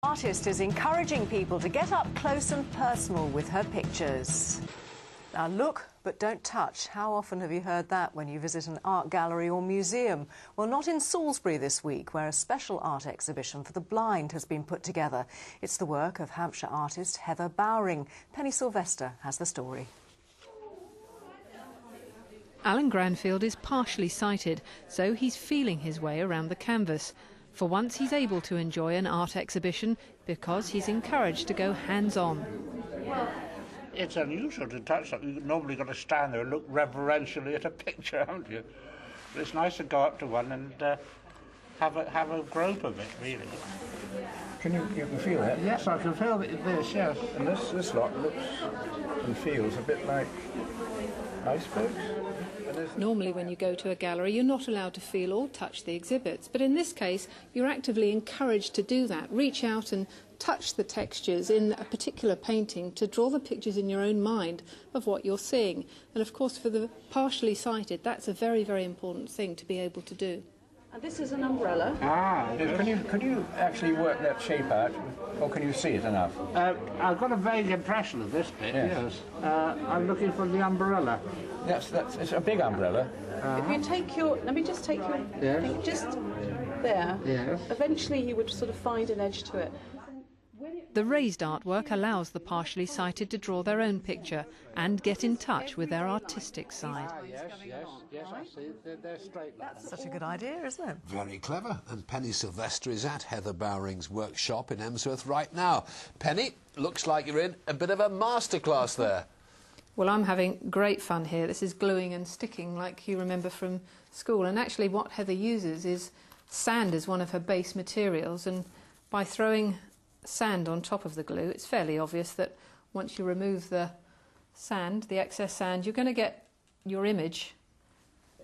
Artist is encouraging people to get up close and personal with her pictures. Now look, but don't touch. How often have you heard that when you visit an art gallery or museum? Well, not in Salisbury this week, where a special art exhibition for the blind has been put together. It's the work of Hampshire artist Heather Bowring. Penny Sylvester has the story. Alan Granfield is partially sighted, so he's feeling his way around the canvas. For once he's able to enjoy an art exhibition because he's encouraged to go hands-on. It's unusual to touch something. You've normally got to stand there and look reverentially at a picture, haven't you? But it's nice to go up to one and have a grope of it, really. You can feel it? Yes, I can feel this, yes. And this lot looks and feels a bit like icebergs. Normally when you go to a gallery you're not allowed to feel or touch the exhibits, but in this case you're actively encouraged to do that. Reach out and touch the textures in a particular painting to draw the pictures in your own mind of what you're seeing. And of course for the partially sighted that's a very, very important thing to be able to do. And this is an umbrella. Ah, Could you actually work that shape out, or can you see it enough? I've got a vague impression of this bit, yes. I'm looking for the umbrella. It's a big umbrella. If you take your, let me just take your, Yes. just there. Yes. Eventually you would sort of find an edge to it. The raised artwork allows the partially sighted to draw their own picture and get in touch with their artistic side. Yes, I see. They're straight like that. Such a good idea, isn't it? Very clever. And Penny Sylvester is at Heather Bowring's workshop in Emsworth right now. Penny, looks like you're in a bit of a masterclass there. Well, I'm having great fun here. This is gluing and sticking like you remember from school. And actually what Heather uses is sand as one of her base materials, and by throwing sand on top of the glue, it's fairly obvious that once you remove the sand, the excess sand, you're going to get your image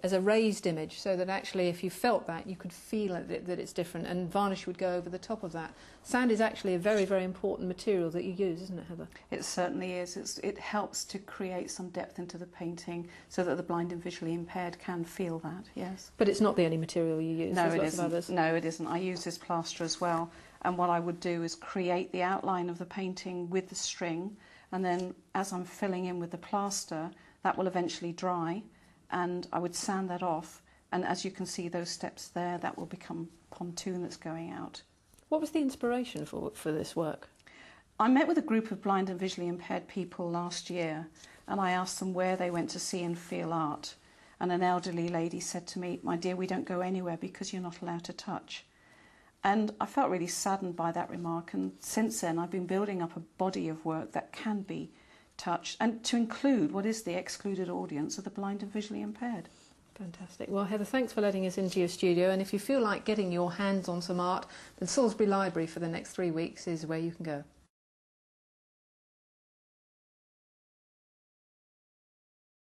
as a raised image, so that actually if you felt that, you could feel that it's different, and varnish would go over the top of that. Sand is actually a very, very important material that you use, isn't it, Heather? It certainly is. It helps to create some depth into the painting so that the blind and visually impaired can feel that, yes. But it's not the only material you use. No, There's it lots of others. isn't. No, it isn't. I use this plaster as well. And what I would do is create the outline of the painting with the string, and then as I'm filling in with the plaster, that will eventually dry, and I would sand that off, and as you can see those steps there, that will become pontoon that's going out. What was the inspiration for this work? I met with a group of blind and visually impaired people last year, and I asked them where they went to see and feel art. And an elderly lady said to me, "My dear, we don't go anywhere because you're not allowed to touch." And I felt really saddened by that remark, and since then I've been building up a body of work that can be touched, and to include what is the excluded audience of the blind and visually impaired. Fantastic. Well, Heather, thanks for letting us into your studio, and if you feel like getting your hands on some art, then Salisbury Library for the next 3 weeks is where you can go.